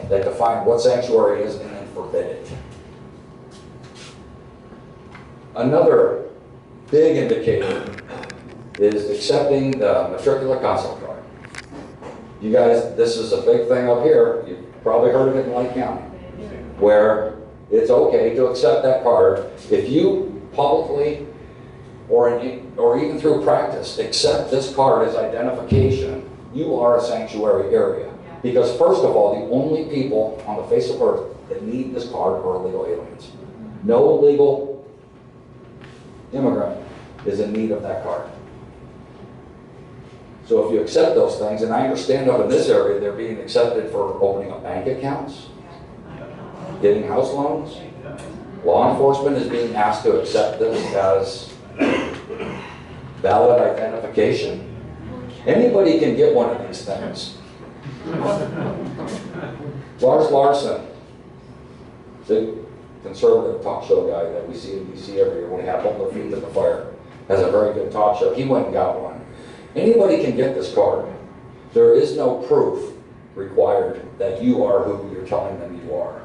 that define what sanctuary is and then forbid it. Another big indicator is accepting the matricular console card. You guys, this is a big thing up here. You've probably heard of it in Lake County, where it's okay to accept that card if you publicly or even through practice accept this card as identification. You are a sanctuary area. Because first of all, the only people on the face of earth that need this card are illegal aliens. No legal immigrant is in need of that card. So if you accept those things, and I understand up in this area, they're being accepted for opening up bank accounts, getting house loans. Law enforcement is being asked to accept this as valid identification. Anybody can get one of these things. Lars Larson, the conservative talk show guy that we see in DC every year when we have hold their feet to the fire, has a very good talk show. He went and got one. Anybody can get this card. There is no proof required that you are who you're telling them you are.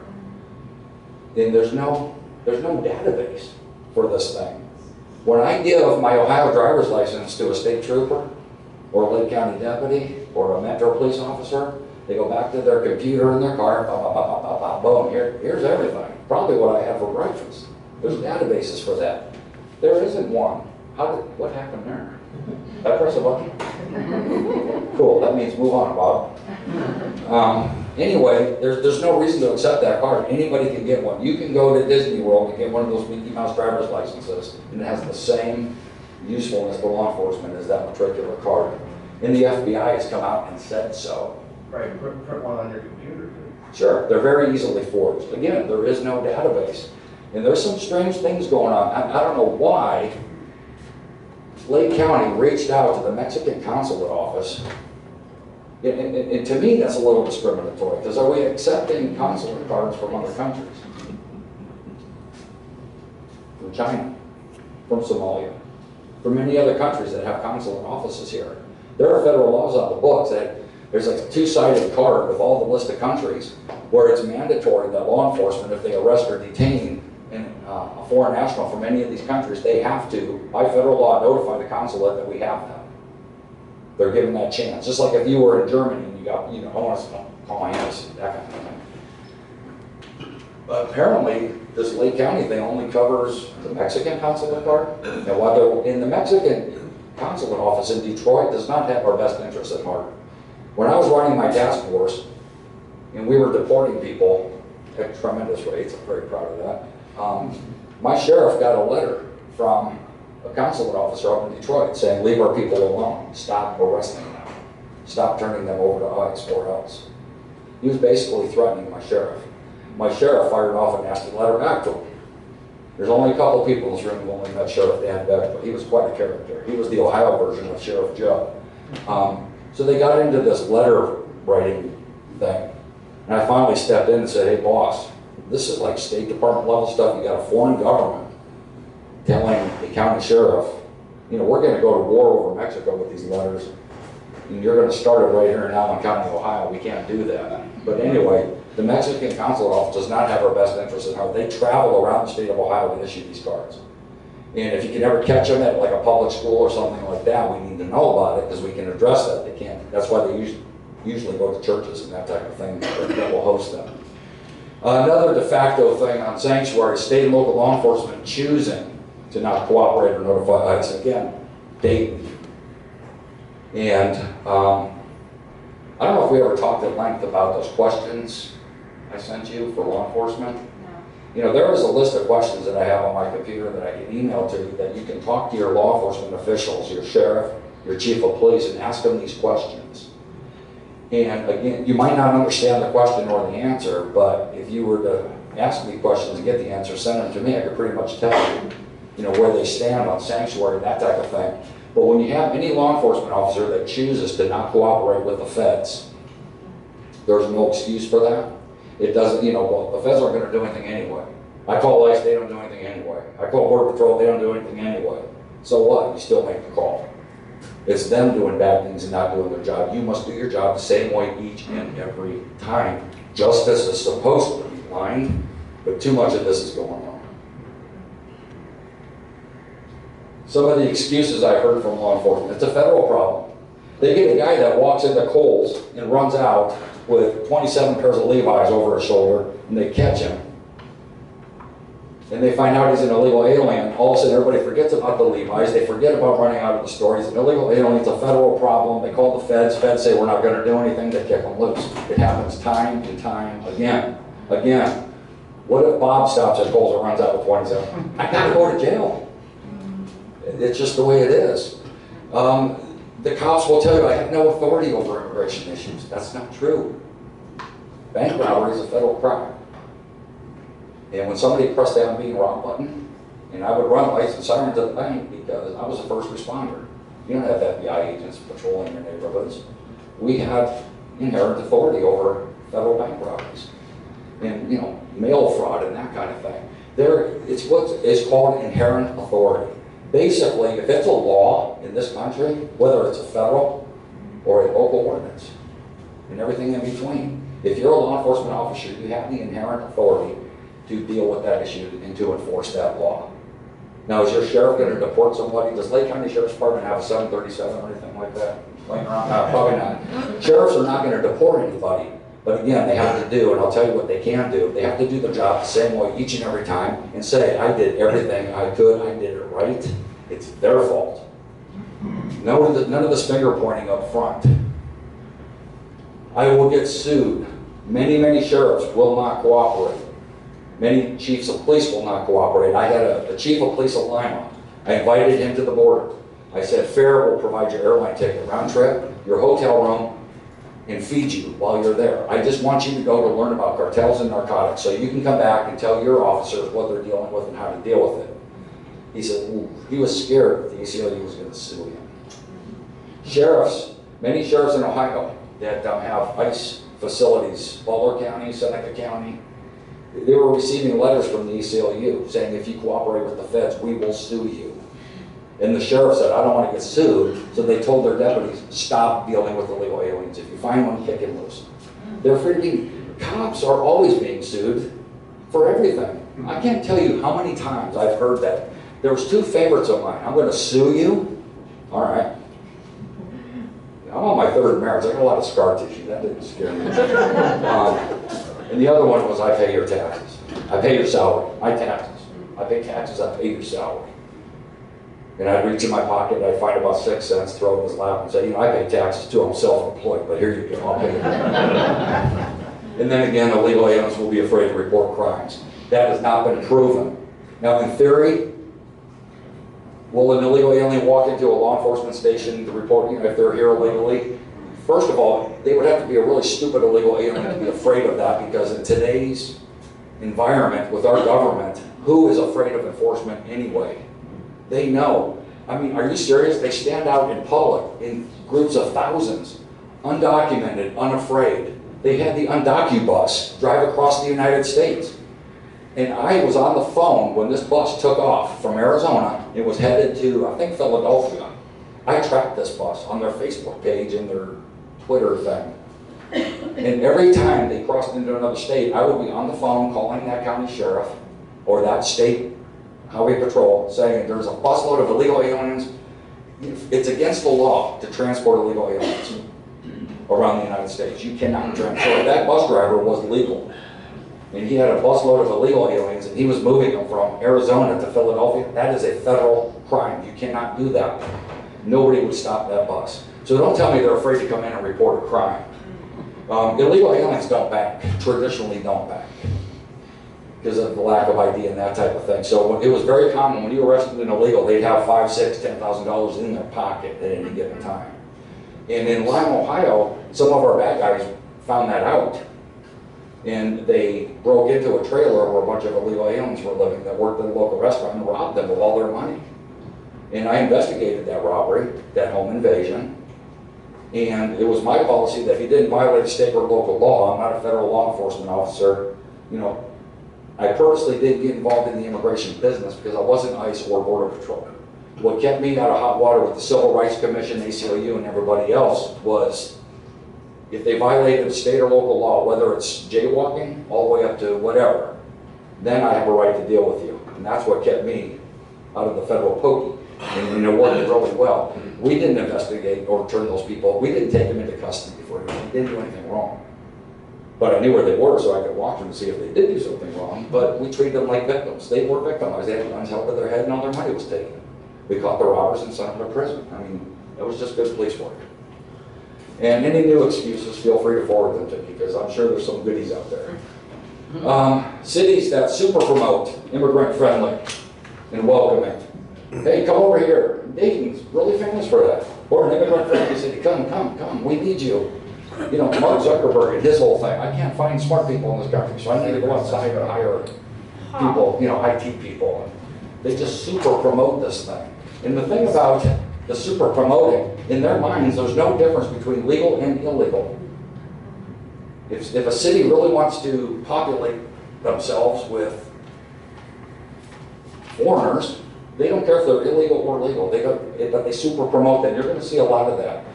And there's no database for this thing. When I give my Ohio driver's license to a state trooper or a Lake County deputy or a Metro police officer, they go back to their computer in their car, boom, here's everything. Probably what I had for breakfast. There's databases for that. There isn't one. What happened there? Did I press a button? Cool, that means move on, Bob. Anyway, there's no reason to accept that card. Anybody can get one. You can go to Disney World and get one of those Mickey Mouse driver's licenses, and it has the same usefulness to law enforcement as that matricular card. And the FBI has come out and said so. Right, print one on your computer. Sure, they're very easily forged. Again, there is no database. And there's some strange things going on. I don't know why Lake County reached out to the Mexican consulate office. And to me, that's a little discriminatory, because are we accepting consulate cards from other countries? From China, from Somalia, from many other countries that have consulate offices here. There are federal laws on the books that there's like a two-sided card with all the list of countries where it's mandatory that law enforcement, if they arrest or detain a foreign national from any of these countries, they have to, by federal law, notify the consulate that we have them. They're given that chance. Just like if you were in Germany and you got, I want to call my embassy, that kind of thing. But apparently, this Lake County thing only covers the Mexican consulate card. And while in the Mexican consulate office in Detroit does not have our best interests at heart. When I was running my task force, and we were deporting people at tremendous rates, I'm very proud of that, my sheriff got a letter from a consulate officer up in Detroit saying, leave our people alone, stop arresting them, stop turning them over to ICE or else. He was basically threatening my sheriff. My sheriff fired off a nasty letter back to him. There's only a couple people in this room who only met Sheriff Dan Beck, but he was quite a character. He was the Ohio version of Sheriff Joe. So they got into this letter writing thing. And I finally stepped in and said, hey boss, this is like State Department level stuff. You got a foreign government telling the county sheriff, we're going to go to war over Mexico with these letters, and you're going to start it right here in Allen County, Ohio. We can't do that. But anyway, the Mexican consulate office does not have our best interests at heart. They travel around the state of Ohio to issue these cards. And if you can ever catch them at like a public school or something like that, we need to know about it because we can address that. They can't. That's why they usually go to churches and that type of thing that will host them. Another de facto thing on sanctuary, state and local law enforcement choosing to not cooperate or notify ICE. Again, Dayton. And I don't know if we ever talked at length about those questions I sent you for law enforcement. No. There is a list of questions that I have on my computer that I can email to you that you can talk to your law enforcement officials, your sheriff, your chief of police, and ask them these questions. And again, you might not understand the question or the answer, but if you were to ask me questions and get the answer, send them to me, I could pretty much tell you, where they stand on sanctuary, that type of thing. But when you have any law enforcement officer that chooses to not cooperate with the feds, there's no excuse for that. It doesn't, well, the feds aren't going to do anything anyway. I call ICE, they don't do anything anyway. I call Border Patrol, they don't do anything anyway. So what? You still make the call. It's them doing bad things and not doing their job. You must do your job the same way each and every time. Justice is supposed to be blind, but too much of this is going on. Some of the excuses I heard from law enforcement, it's a federal problem. They get a guy that walks into Kohl's and runs out with 27 pairs of Levi's over his shoulder, and they catch him. And they find out he's an illegal alien. All of a sudden, everybody forgets about the Levi's. They forget about running out of the store. He's an illegal alien. It's a federal problem. They call the feds. Feds say, we're not going to do anything. They kick him loose. It happens time and time again. Again. What if Bob stops at Kohl's and runs out with 27? I got to go to jail. It's just the way it is. The cops will tell you, I have no authority over immigration issues. That's not true. Bank robbery is a federal crime. And when somebody pressed that being robbed button, and I would run lights and sirens at the bank because I was a first responder. You don't have FBI agents patrolling your neighborhoods. We have inherent authority over federal bank robberies and, mail fraud and that kind of thing. It's what is called inherent authority. Basically, if it's a law in this country, whether it's a federal or a local ordinance, and everything in between, if you're a law enforcement officer, you have the inherent authority to deal with that issue and to enforce that law. Now, is your sheriff going to deport somebody? Does Lake County Sheriff's Department have a 737 or anything like that laying around? No, probably not. Sheriffs are not going to deport anybody, but again, they have to do, and I'll tell you what they can do, they have to do the job the same way each and every time and say, I did everything I could, I did it right, it's their fault. None of this finger pointing up front. I will get sued. Many sheriffs will not cooperate. Many chiefs of police will not cooperate. I had a chief of police of Lima. I invited him to the border. I said, FAIR will provide your airline ticket, round trip, your hotel room, and feed you while you're there. I just want you to go to learn about cartels and narcotics so you can come back and tell your officers what they're dealing with and how to deal with it. He said, ooh, he was scared that the ACLU was going to sue him. Sheriffs, many sheriffs in Ohio that have ICE facilities, Butler County, Seneca County, they were receiving letters from the ACLU saying, if you cooperate with the feds, we will sue you. And the sheriff said, I don't want to get sued, so they told their deputies, stop dealing with illegal aliens. If you find one, kick him loose. They're afraid of being, cops are always being sued for everything. I can't tell you how many times I've heard that. There was two favorites of mine. I'm going to sue you. All right. I'm on my third marriage. I got a lot of scar tissue. That didn't scare me. And the other one was I pay your taxes. I pay your salary. My taxes. I pay taxes. I pay your salary. And I'd reach in my pocket. I'd find about 6 cents, throw it in his lap, and say, I pay taxes too. I'm self-employed, but here you go. I'll pay it. And then again, illegal aliens will be afraid to report crimes. That has not been proven. Now, in theory, will an illegal alien walk into a law enforcement station to report, if they're here illegally? First of all, they would have to be a really stupid illegal alien to be afraid of that, because in today's environment with our government, who is afraid of enforcement anyway? They know. I mean, are you serious? They stand out in public in groups of thousands, undocumented, unafraid. They had the UndocuBus drive across the United States. And I was on the phone when this bus took off from Arizona. It was headed to, I think, Philadelphia. I tracked this bus on their Facebook page and their Twitter thing. And every time they crossed into another state, I would be on the phone calling that county sheriff or that state highway patrol saying there's a busload of illegal aliens. It's against the law to transport illegal aliens around the United States. You cannot transport. So that bus driver was legal. And he had a busload of illegal aliens, and he was moving them from Arizona to Philadelphia. That is a federal crime. You cannot do that. Nobody would stop that bus. So don't tell me they're afraid to come in and report a crime. Illegal aliens don't bank, traditionally don't bank, because of the lack of ID and that type of thing. So it was very common when you arrested an illegal, they'd have $5,000, $6,000, $10,000 in their pocket at any given time. And in Lima, Ohio, some of our bad guys found that out. And they broke into a trailer where a bunch of illegal aliens were living that worked at a local restaurant and robbed them of all their money. And I investigated that robbery, that home invasion. And it was my policy that if you didn't violate state or local law, I'm not a federal law enforcement officer, I purposely didn't get involved in the immigration business because I wasn't ICE or Border Patrol. What kept me out of hot water with the Civil Rights Commission, ACLU, and everybody else was if they violated a state or local law, whether it's jaywalking all the way up to whatever, then I have a right to deal with you. And that's what kept me out of the federal pokey. And it worked really well. We didn't investigate or turn those people. We didn't take them into custody before they didn't do anything wrong. But I knew where they were, so I could watch them to see if they did do something wrong. But we treated them like victims. They were victimized. They had guns held to their head and all their money was taken. We caught the robbers and sent them to prison. I mean, it was just good police work. And any new excuses, feel free to forward them to me, because I'm sure there's some goodies out there. Cities that super promote immigrant friendly and welcoming. Hey, come over here. Dayton's really famous for that. Or an immigrant friendly city. Come, we need you. You know, Mark Zuckerberg and his whole thing. I can't find smart people in this country, so I need to go outside and hire people, you know, IT people. They just super promote this thing. And the thing about the super promoting, in their minds, there's no difference between legal and illegal. If a city really wants to populate themselves with foreigners, they don't care if they're illegal or legal. But they super promote that. You're going to see a lot of that.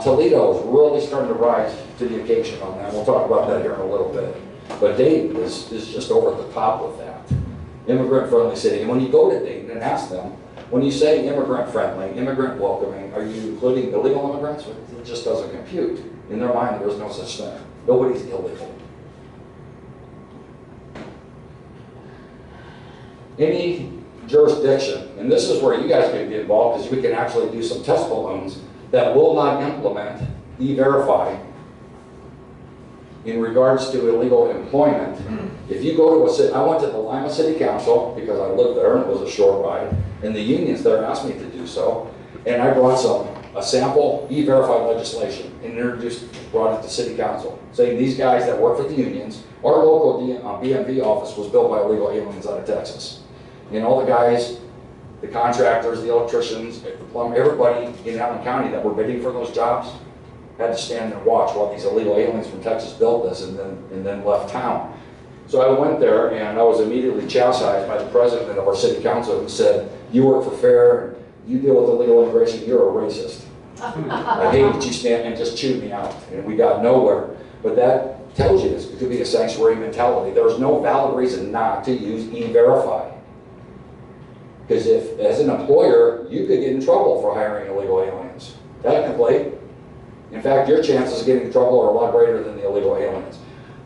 Toledo is really starting to rise to the occasion on that. We'll talk about that here in a little bit. But Dayton is just over the top with that. Immigrant-friendly city. And when you go to Dayton and ask them, when you say immigrant-friendly, immigrant-welcoming, are you including illegal immigrants? It just doesn't compute. In their mind, there is no such thing. Nobody's illegal. Any jurisdiction, and this is where you guys can get involved, because we can actually do some test balloons that will not implement E-Verify in regards to illegal employment. If you go to a city, I went to the Lima City Council because I lived there and it was a short ride, and the unions there asked me to do so, and I brought a sample E-Verify legislation and brought it to City Council, saying these guys that work for the unions, our local BMV office was built by illegal aliens out of Texas. And all the guys, the contractors, the electricians, the plumber, everybody in Allen County that were bidding for those jobs had to stand and watch while these illegal aliens from Texas built this and then left town. So I went there and I was immediately chastised by the president of our city council who said, you work for FAIR, you deal with illegal immigration, you're a racist. I hate that you stand and just chewed me out, and we got nowhere. But that tells you this could be a sanctuary mentality. There's no valid reason not to use E-Verify. Because if, as an employer, you could get in trouble for hiring illegal aliens. Technically, in fact, your chances of getting in trouble are a lot greater than the illegal aliens.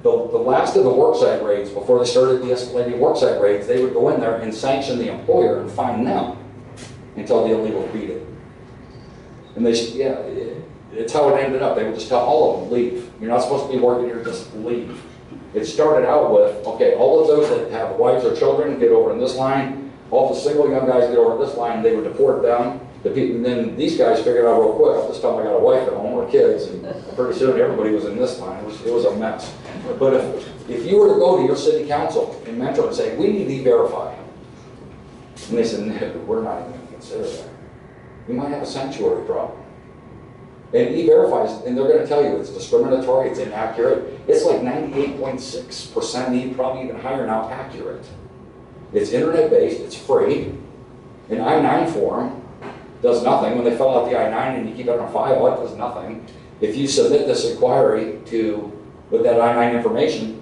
The last of the worksite raids, before they started de-escalating worksite raids, they would go in there and sanction the employer and fine them until the illegals beat it. And it's how it ended up. They would just tell all of them, leave. You're not supposed to be working here, just leave. It started out with, okay, all of those that have wives or children get over in this line. All the single young guys get over this line, they would deport them. And then these guys figured out real quick, this time I got a wife at home or kids, and pretty soon everybody was in this line. It was a mess. But if you were to go to your city council in Metro and say, we need E-Verify, and they said, no, we're not even going to consider that. You might have a sanctuary problem. And E-Verify, and they're going to tell you it's discriminatory, it's inaccurate. It's like 98.6%, probably even higher now, accurate. It's internet-based, it's free. An I-9 form does nothing. When they fill out the I-9 and you keep it on file, it does nothing. If you submit this inquiry with that I-9 information,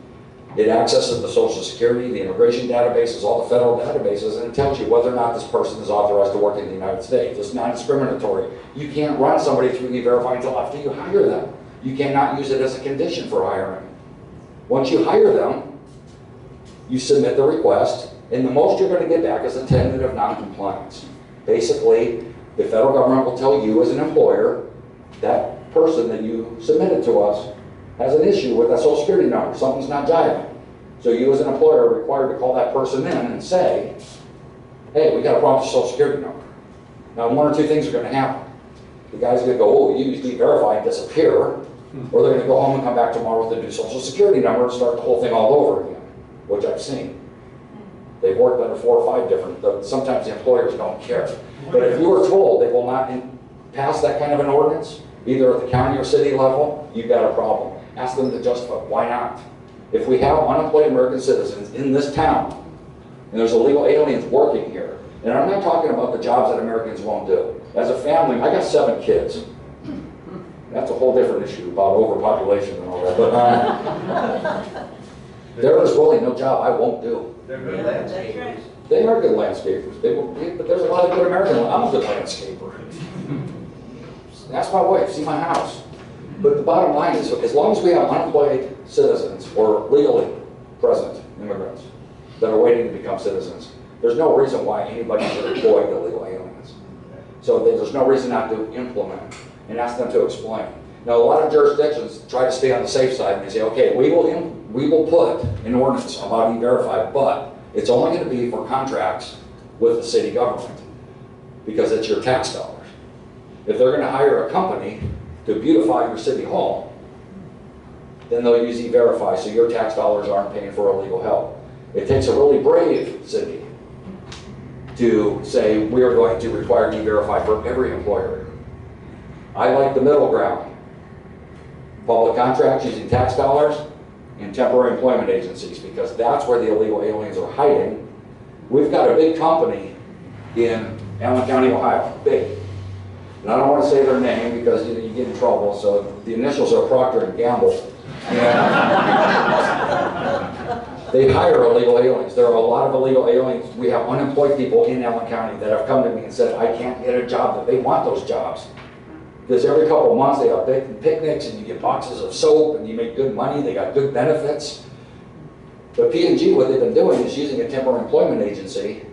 it accesses the Social Security, the immigration databases, all the federal databases, and it tells you whether or not this person is authorized to work in the United States. It's non-discriminatory. You can't run somebody through E-Verify until after you hire them. You cannot use it as a condition for hiring. Once you hire them, you submit the request, and the most you're going to get back is a tentative non-compliance. Basically, the federal government will tell you as an employer, that person that you submitted to us has an issue with that Social Security number. Something's not jiving. So you as an employer are required to call that person in and say, hey, we got a problem with the Social Security number. Now, one or two things are going to happen. The guy's going to go, oh, you used E-Verify and disappear, or they're going to go home and come back tomorrow with a new Social Security number and start the whole thing all over again, which I've seen. They've worked under 4 or 5 different, sometimes the employers don't care. But if you were told they will not pass that kind of an ordinance, either at the county or city level, you've got a problem. Ask them to justify, why not? If we have unemployed American citizens in this town, and there's illegal aliens working here, and I'm not talking about the jobs that Americans won't do. As a family, I got 7 kids. That's a whole different issue about overpopulation and all that, but there is really no job I won't do. They're good Yeah, that's landscapers. right. They are good landscapers, but there's a lot of good American, I'm a good landscaper. Ask my wife, see my house. But the bottom line is, as long as we have unemployed citizens or legally present immigrants that are waiting to become citizens, there's no reason why anybody should employ illegal aliens. So there's no reason not to implement and ask them to explain. Now, a lot of jurisdictions try to stay on the safe side and they say, okay, we will put an ordinance about E-Verify, but it's only going to be for contracts with the city government because it's your tax dollars. If they're going to hire a company to beautify your city hall, then they'll use E-Verify so your tax dollars aren't paying for illegal help. It takes a really brave city to say we are going to require E-Verify for every employer. I like the middle ground. Public contracts using tax dollars and temporary employment agencies, because that's where the illegal aliens are hiding. We've got a big company in Allen County, Ohio, big. And I don't want to say their name because you get in trouble, so the initials are Procter & Gamble. They hire illegal aliens. There are a lot of illegal aliens. We have unemployed people in Allen County that have come to me and said, I can't get a job, but they want those jobs. Because every couple of months they have picnics and you get boxes of soap and you make good money, they got good benefits. But P&G, what they've been doing is using a temporary employment agency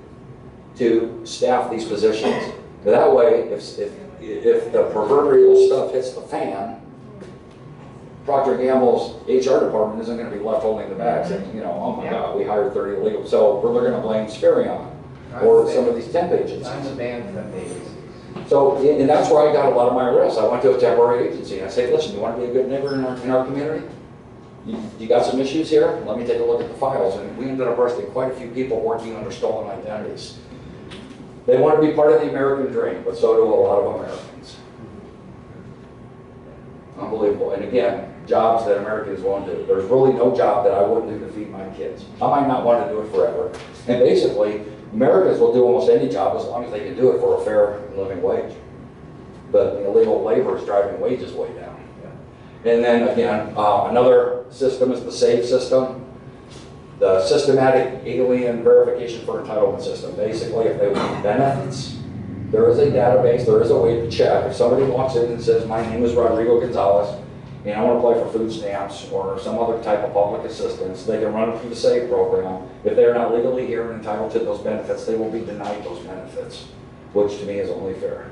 to staff these positions. That way, if the proverbial stuff hits the fan, Procter & Gamble's HR department isn't going to be left holding the bag saying, you know, oh my God, we hired 30 illegal. So they're going to blame Spherion or some of these temp agencies. I'm the band from agencies. So, and that's where I got a lot of my arrests. I went to a temporary agency and I said, listen, you want to be a good neighbor in our community? You got some issues here? Let me take a look at the files. And we ended up arresting quite a few people working under stolen identities. They want to be part of the American dream, but so do a lot of Americans. Unbelievable. And again, jobs that Americans won't do. There's really no job that I wouldn't do to feed my kids. I might not want to do it forever. And basically, Americans will do almost any job as long as they can do it for a fair living wage. But the illegal labor is driving wages way down. And then again, another system is the SAVE system. The Systematic Alien Verification for Entitlement System. Basically, if they want benefits, there is a database, there is a way to check. If somebody walks in and says, my name is Rodrigo Gonzalez, and I want to apply for food stamps or some other type of public assistance, they can run it through the SAVE program. If they're not legally here and entitled to those benefits, they will be denied those benefits, which to me is only fair.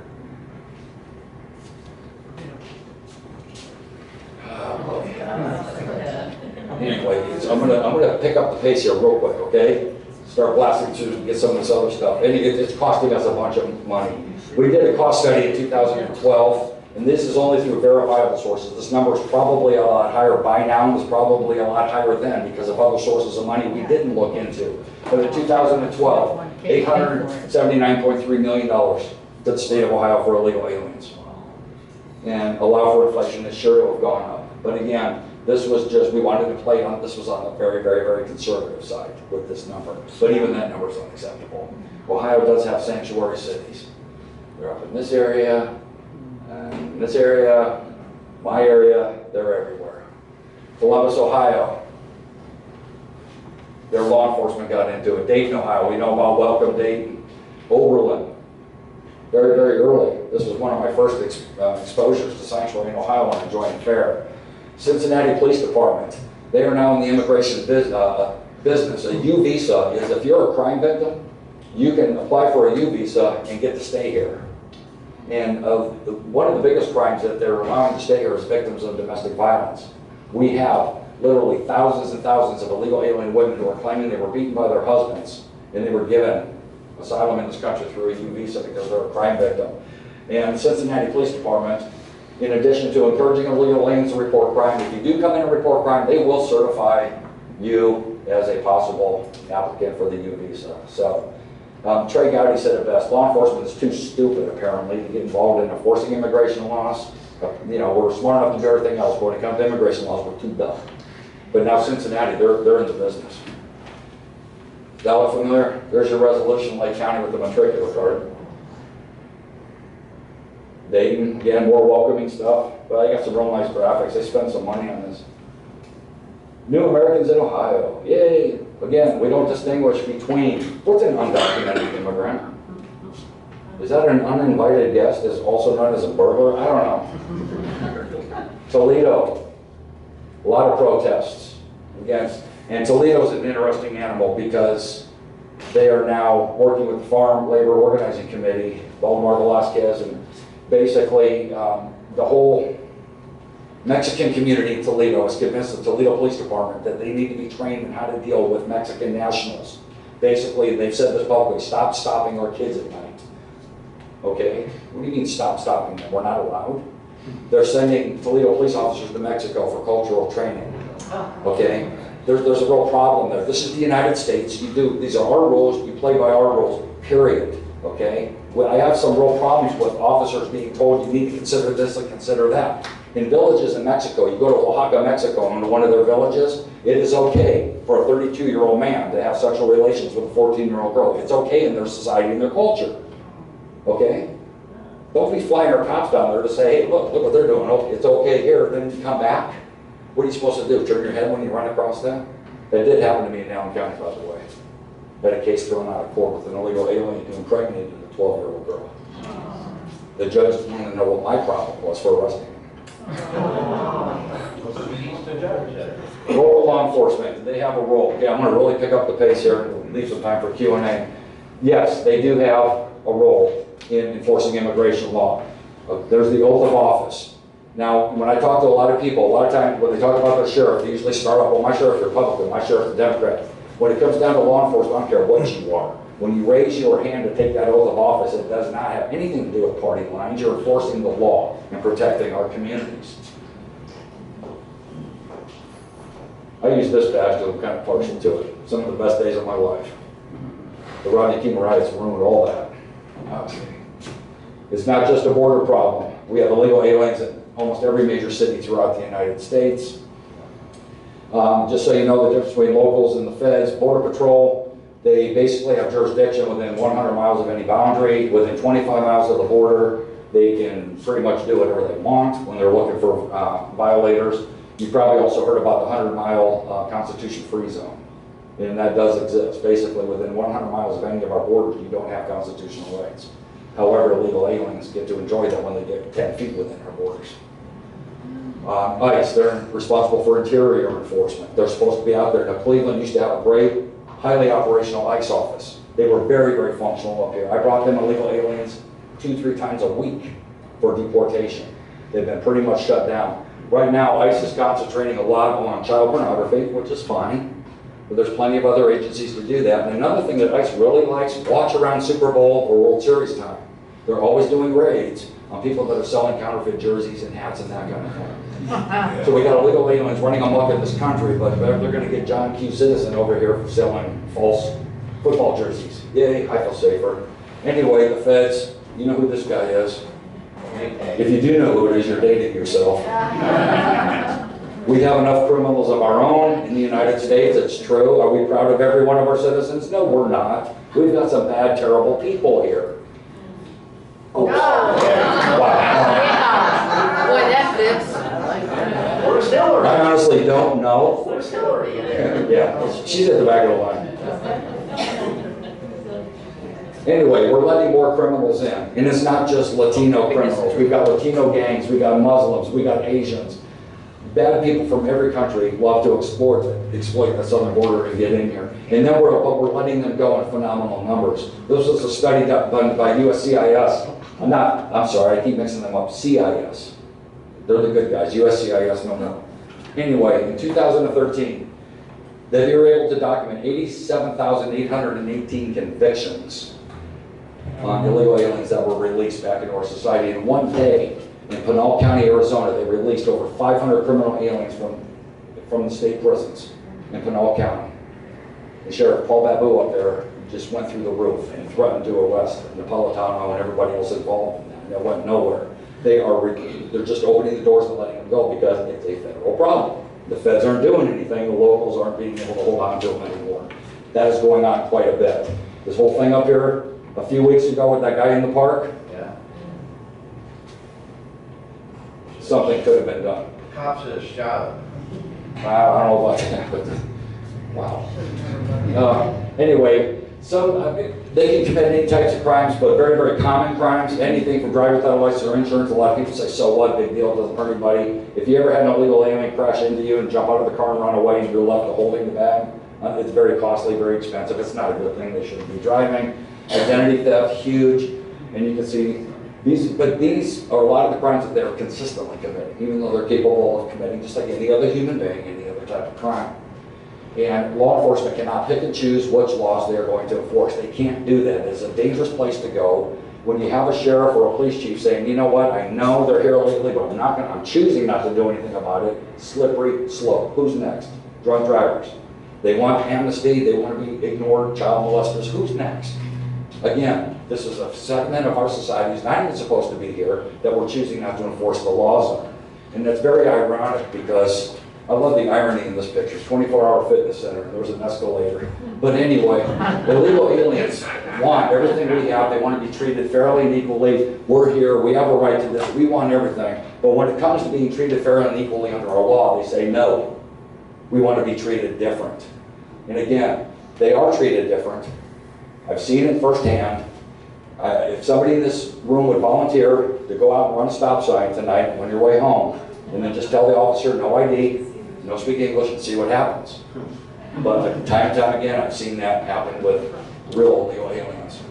Anyway, so I'm gonna pick up the pace here real quick, okay? Start blasting through, get some of this other stuff. And it's costing us a bunch of money. We did a cost study in 2012, and this is only through verifiable sources. This number is probably a lot higher by now, and was probably a lot higher then because of other sources of money we didn't look into. But in 2012, $879.3 million to the state of Ohio for illegal aliens. And allow for inflation, it's sure to have gone up. But again, this was just, we wanted to play on, this was on the very, very, very conservative side with this number. But even that number is unacceptable. Ohio does have sanctuary cities. They're up in this area, and in this area, my area, they're everywhere. Columbus, Ohio, their law enforcement got into it. Dayton, Ohio, we know about Welcome Dayton. Oberlin, very, very early. This was one of my first exposures to sanctuary in Ohio on a joint fair. Cincinnati Police Department, they are now in the immigration business. A U visa is, if you're a crime victim, you can apply for a U visa and get to stay here. And one of the biggest crimes that they're allowing to stay here is victims of domestic violence. We have literally thousands and thousands of illegal alien women who are claiming they were beaten by their husbands and they were given asylum in this country through a U visa because they're a crime victim. And the Cincinnati Police Department, in addition to encouraging illegal aliens to report crime, if you do come in and report crime, they will certify you as a possible applicant for the U visa. So, Trey Gowdy said it best, law enforcement is too stupid, apparently, to get involved in enforcing immigration laws. You know, we're smart enough to do everything else, but when it comes to immigration laws, we're too dumb. But now Cincinnati, they're in the business. Is that look familiar? There's your resolution, Lake County with the matricular card. Dayton, again, more welcoming stuff, but I got some real nice graphics. They spent some money on this. New Americans in Ohio, yay! Again, we don't distinguish between, what's an undocumented immigrant? Is that an uninvited guest, is also known as a burglar? I don't know. Toledo, a lot of protests against, and Toledo's an interesting animal because they are now working with the Farm Labor Organizing Committee, Valdemar Velasquez, and basically the whole Mexican community in Toledo has convinced the Toledo Police Department that they need to be trained in how to deal with Mexican nationals. Basically, they've said this publicly, stop stopping our kids at night. Okay? What do you mean stop stopping them? We're not allowed? They're sending Toledo police officers to Mexico for cultural training. Okay? There's a real problem there. This is the United States. These are our rules. You play by our rules, period. Okay? Well, I have some real problems with officers being told you need to consider this and consider that. In villages in Mexico, you go to Oaxaca, Mexico, and to one of their villages, it is okay for a 32-year-old man to have sexual relations with a 14-year-old girl. It's okay in their society and their culture. Okay? Don't be flying our cops down there to say, hey, look what they're doing. Oh, it's okay here. Then you come back. What are you supposed to do? Turn your head when you run across that? That did happen to me in Allen County, by the way. Had a case thrown out of court with an illegal alien who impregnated a 12-year-old girl. The judge wanted to know what my problem was for arresting him. Role of law enforcement. They have a role. Okay, I'm going to really pick up the pace here and leave some time for Q&A. Yes, they do have a role in enforcing immigration law. There's the oath of office. Now, when I talk to a lot of people, a lot of times when they talk about their sheriff, they usually start off, well, my sheriff's Republican, my sheriff's Democrat. When it comes down to law enforcement, I don't care what you are. When you raise your hand to take that oath of office, it does not have anything to do with party lines. You're enforcing the law and protecting our communities. I use this badge because I'm kind of partial to it. Some of the best days of my life. The Rodney King riots ruined all that. It's not just a border problem. We have illegal aliens in almost every major city throughout the United States. Just so you know the difference between locals and the feds, Border Patrol, they basically have jurisdiction within 100 miles of any boundary. Within 25 miles of the border, they can pretty much do whatever they want when they're looking for violators. You probably also heard about the 100-mile Constitution-free zone. And that does exist. Basically, within 100 miles of any of our borders, you don't have constitutional rights. However, illegal aliens get to enjoy that when they get 10 feet within our borders. ICE, they're responsible for interior enforcement. They're supposed to be out there. Now, Cleveland used to have a great, highly operational ICE office. They were very, very functional up here. I brought them illegal aliens 2-3 times a week for deportation. They've been pretty much shut down. Right now, ICE is concentrating a lot on child pornography, which is fine. But there's plenty of other agencies to do that. And another thing that ICE really likes, watch around Super Bowl or World Series time. They're always doing raids on people that are selling counterfeit jerseys and hats and that kind of thing. So we got illegal aliens running amok in this country, but they're going to get John Q. Citizen over here for selling false football jerseys. Yay, I feel safer. Anyway, the feds, you know who this guy is. If you do know who it is, you're dating yourself. We have enough criminals of our own in the United States, it's true. Are we proud of every one of our citizens? No, we're not. We've got some bad, terrible people here. Oh, wow. Boy, that fits. Where's Hillary? I honestly don't know. Where's Hillary? Yeah, she's at the back of the line. Anyway, we're letting more criminals in. And it's not just Latino criminals. We've got Latino gangs, we got Muslims, we got Asians. Bad people from every country love to exploit the southern border and get in here. And then we're letting them go in phenomenal numbers. This was a study done by USCIS. I'm sorry, I keep mixing them up. CIS. They're the good guys. USCIS, no. Anyway, in 2013, they were able to document 87,818 convictions on illegal aliens that were released back into our society. In one day, in Pinal County, Arizona, they released over 500 criminal aliens from the state prisons in Pinal County. And Sheriff Paul Babu up there just went through the roof and threatened to arrest Napolitano and everybody else involved in that. And it went nowhere. They're just opening the doors and letting them go because it's a federal problem. The feds aren't doing anything. The locals aren't being able to hold on to them anymore. That is going on quite a bit. This whole thing up here a few weeks ago with that guy in the park, something could have been done. Cops that shot him. I don't know about that, but wow. Anyway, they can commit any types of crimes, but very, very common crimes, anything from driving without a license or insurance. A lot of people say, so what, big deal, doesn't hurt anybody. If you ever had an illegal alien crash into you and jump out of the car and run away and you're left holding the bag, it's very costly, very expensive. It's not a good thing. They shouldn't be driving. Identity theft, huge. And you can see these are a lot of the crimes that they're consistently committing, even though they're capable of committing just like any other human being, any other type of crime. And law enforcement cannot pick and choose which laws they are going to enforce. They can't do that. It's a dangerous place to go when you have a sheriff or a police chief saying, you know what, I know they're here illegally, but I'm choosing not to do anything about it. Slippery slope. Who's next? Drunk drivers. They want amnesty. They want to be ignored. Child molesters. Who's next? Again, this is a segment of our society who's not even supposed to be here that we're choosing not to enforce the laws on. And that's very ironic because I love the irony in this picture. 24-hour fitness center. There was an escalator. But anyway, illegal aliens want everything we have. They want to be treated fairly and equally. We're here. We have a right to this. We want everything. But when it comes to being treated fairly and equally under our law, they say no. We want to be treated different. And again, they are treated different. I've seen it firsthand. If somebody in this room would volunteer to go out and run a stop sign tonight on your way home, and then just tell the officer, no ID, no speak English, and see what happens. But time and time again, I've seen that happen with real illegal aliens.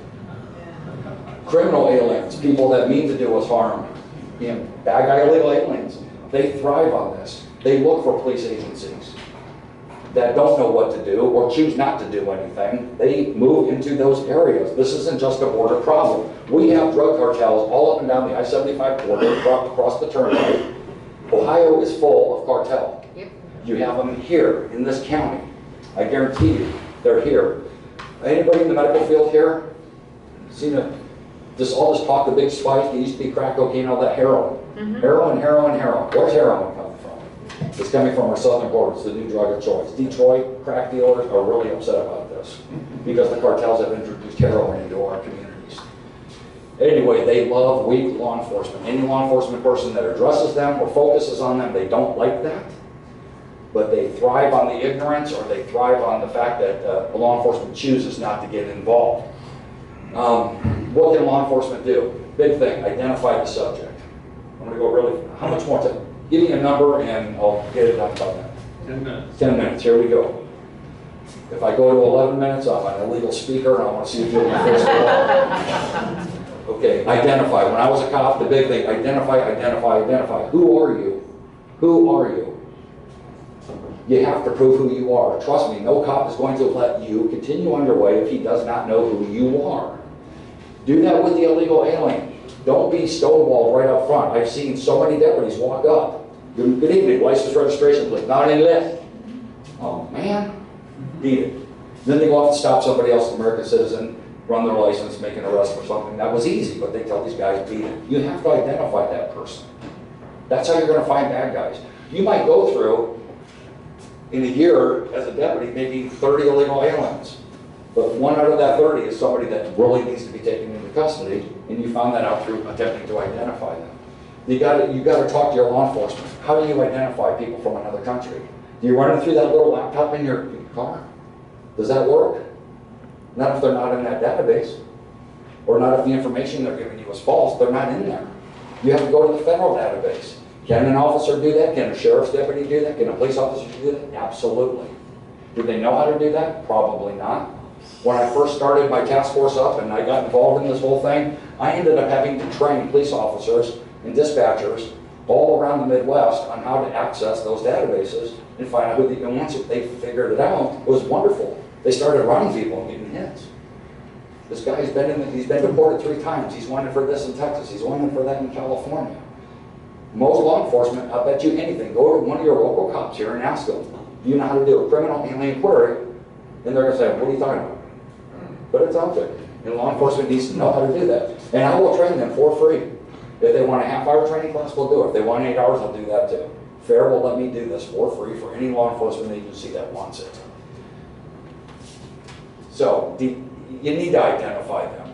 Criminal aliens, people that mean to do us harm, bad guy illegal aliens, they thrive on this. They look for police agencies that don't know what to do or choose not to do anything. They move into those areas. This isn't just a border problem. We have drug cartels all up and down the I-75 border, across the turnpike. Ohio is full of cartel. Yep. You have them here in this county. I guarantee you, they're here. Anybody in the medical field here? Seen all this talk, the big spike, it used to be crack cocaine, all that heroin. Mm-hmm. Heroin. Where's heroin coming from? It's coming from our southern border. It's the new drug of choice. Detroit crack dealers are really upset about this because the cartels have introduced heroin into our communities. Anyway, they love weak law enforcement. Any law enforcement person that addresses them or focuses on them, they don't like that. But they thrive on the ignorance, or they thrive on the fact that law enforcement chooses not to get involved. What can law enforcement do? Big thing, identify the subject. I'm going to go really, how much more time? Give me a number and I'll get it done about that. 10 minutes. 10 minutes, here we go. If I go to 11 minutes, I'm an illegal speaker and I want to see if you'll be first of all. Okay, identify. When I was a cop, the big thing, identify. Who are you? Who are you? You have to prove who you are. Trust me, no cop is going to let you continue on your way if he does not know who you are. Do that with the illegal alien. Don't be stonewalled right up front. I've seen so many deputies walk up. Good evening, license registration plate, not in list. Oh man, beat it. Then they go off and stop somebody else, an American citizen, run their license, make an arrest for something. That was easy, but they tell these guys beat it. You have to identify that person. That's how you're going to find bad guys. You might go through, in a year, as a deputy, maybe 30 illegal aliens. But 1 out of that 30 is somebody that really needs to be taken into custody, and you found that out through attempting to identify them. You got to talk to your law enforcement. How do you identify people from another country? Do you run it through that little laptop in your car? Does that work? Not if they're not in that database, or not if the information they're giving you is false. They're not in there. You have to go to the federal database. Can an officer do that? Can a sheriff's deputy do that? Can a police officer do that? Absolutely. Do they know how to do that? Probably not. When I first started my task force up and I got involved in this whole thing, I ended up having to train police officers and dispatchers all around the Midwest on how to access those databases and find out who the, and once they figured it out, it was wonderful. They started running people and getting hits. This guy he's been deported 3 times. He's wanted for this in Texas. He's wanted for that in California. Most law enforcement, I'll bet you anything, go to one of your local cops here and ask them, do you know how to do a criminal alien query? And they're going to say, what are you talking about? But it's out there. And law enforcement needs to know how to do that. And I will train them for free. If they want a half-hour training class, we'll do it. If they want 8 hours, I'll do that too. FAIR will let me do this for free for any law enforcement agency that wants it. So, you need to identify them.